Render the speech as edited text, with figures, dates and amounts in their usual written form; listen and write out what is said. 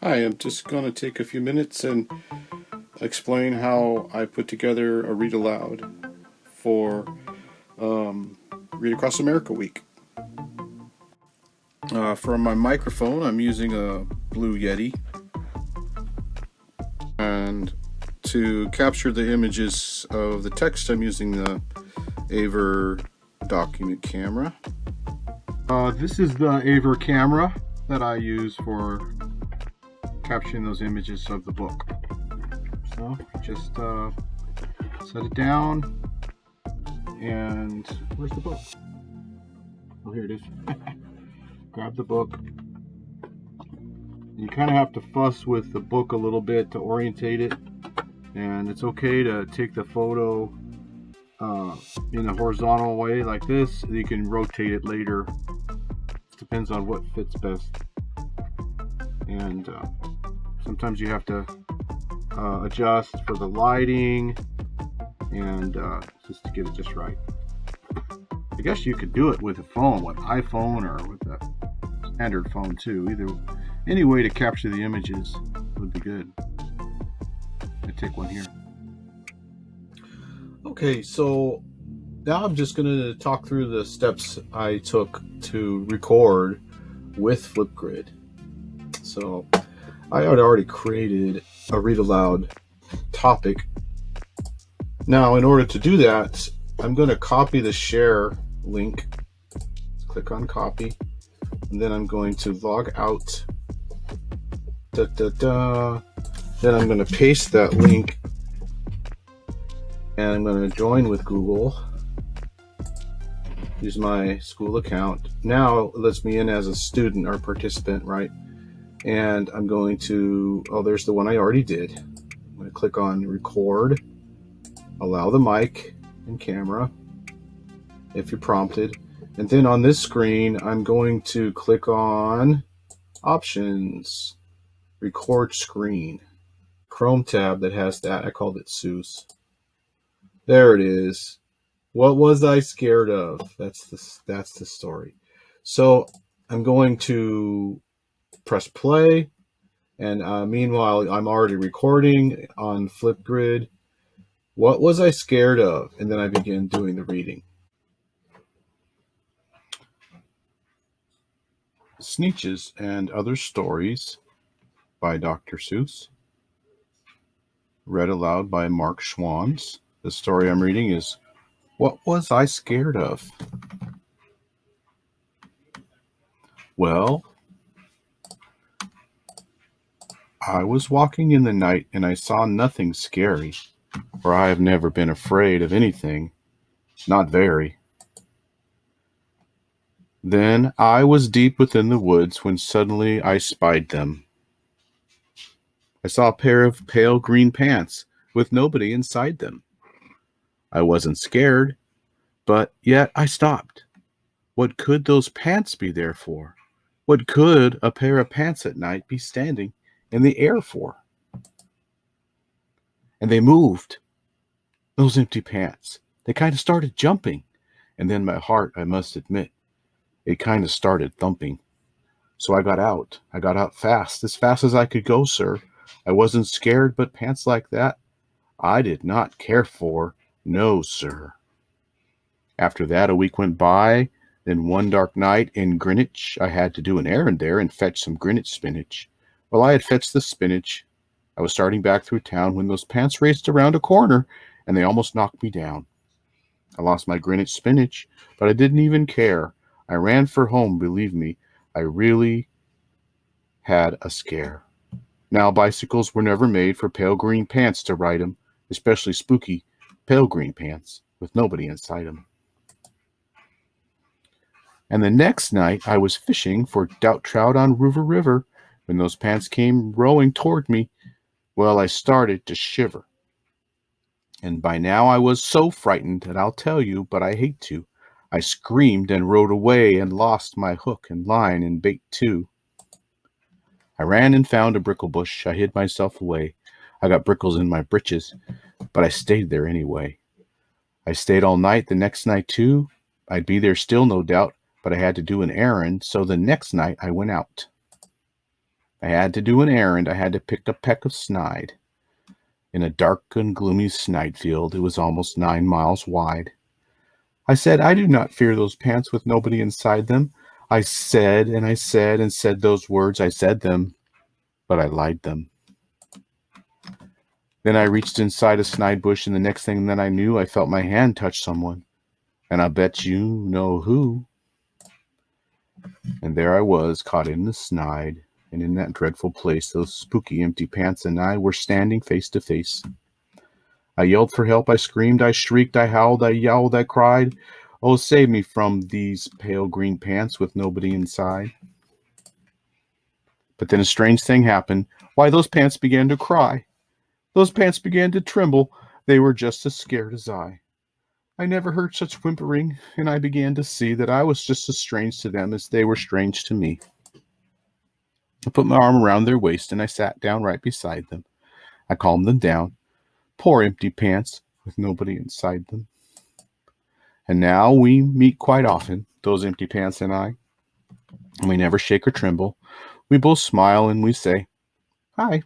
Hi, I'm just going to take a few minutes and explain how I put together a read aloud for Read Across America Week. For my microphone, I'm using a Blue Yeti, and to capture the images of the text, I'm using the Aver document camera. This is the Aver camera that I use for capturing those images of the book. So just set it down, and where's the book? Oh, here it is. Grab the book. You kind of have to fuss with the book a little bit to orientate it, and it's okay to take the photo in a horizontal way like this. You can rotate it later. It depends on what fits best, and sometimes you have to adjust for the lighting and just to get it just right. I guess you could do it with a phone, with iPhone or with a standard phone too. Any way to capture the images would be good. I take one here. Okay, so now I'm just going to talk through the steps I took to record with Flipgrid. So I had already created a read aloud topic. Now, in order to do that, I'm going to copy the share link. Click on copy, and then I'm going to log out. Then I'm going to paste that link, and I'm going to join with Google. Use my school account. Now it lets me in as a student or participant, right? And I'm going to, there's the one I already did. I'm going to click on record, allow the mic and camera if you're prompted. And then on this screen, I'm going to click on options, record screen, Chrome tab that has that. I called it Seuss. There it is. What was I scared of? That's the story. So I'm going to press play, and meanwhile I'm already recording on Flipgrid. What was I scared of? And then I begin doing the reading. Sneetches and Other Stories by Dr. Seuss. Read aloud by Mark Schwanz. The story I'm reading is What Was I Scared of? Well, I was walking in the night and I saw nothing scary, for I have never been afraid of anything, not very. Then I was deep within the woods when suddenly I spied them. I saw a pair of pale green pants with nobody inside them. I wasn't scared, but yet I stopped. What could those pants be there for? What could a pair of pants at night be standing in the air for? And they moved, those empty pants. They kind of started jumping, and then my heart, I must admit, it kind of started thumping. So I got out. I got out fast as I could go, sir. I wasn't scared, but pants like that, I did not care for. No, sir. After that, a week went by. Then one dark night in Greenwich, I had to do an errand there and fetch some Greenwich spinach. Well, I had fetched the spinach. I was starting back through town when those pants raced around a corner, and they almost knocked me down. I lost my Greenwich spinach, but I didn't even care. I ran for home, believe me. I really had a scare. Now, bicycles were never made for pale green pants to ride 'em, especially spooky pale green pants with nobody inside 'em. And the next night I was fishing for doubt trout on River River when those pants came rowing toward me. Well, I started to shiver. And by now I was so frightened that I'll tell you, but I hate to. I screamed and rode away and lost my hook and line and bait too. I ran and found a brickle bush. I hid myself away. I got brickles in my britches, but I stayed there anyway. I stayed all night the next night too. I'd be there still, no doubt, but I had to do an errand, so the next night I went out. I had to do an errand. I had to pick a peck of snide. In a dark and gloomy snide field, it was almost 9 miles wide. I said, I do not fear those pants with nobody inside them. I said, and I said, and said those words. I said them, but I lied them. Then I reached inside a snide bush, and the next thing that I knew, I felt my hand touch someone. And I bet you know who. And there I was, caught in the snide, and in that dreadful place, those spooky empty pants and I were standing face to face. I yelled for help, I screamed, I shrieked, I howled, I yelled, I cried. Oh, save me from these pale green pants with nobody inside. But then a strange thing happened. Why, those pants began to cry. Those pants began to tremble. They were just as scared as I. I never heard such whimpering, and I began to see that I was just as strange to them as they were strange to me. I put my arm around their waist, and I sat down right beside them. I calmed them down. Poor empty pants, with nobody inside them. And now we meet quite often, those empty pants and I. And we never shake or tremble. We both smile and we say, Hi.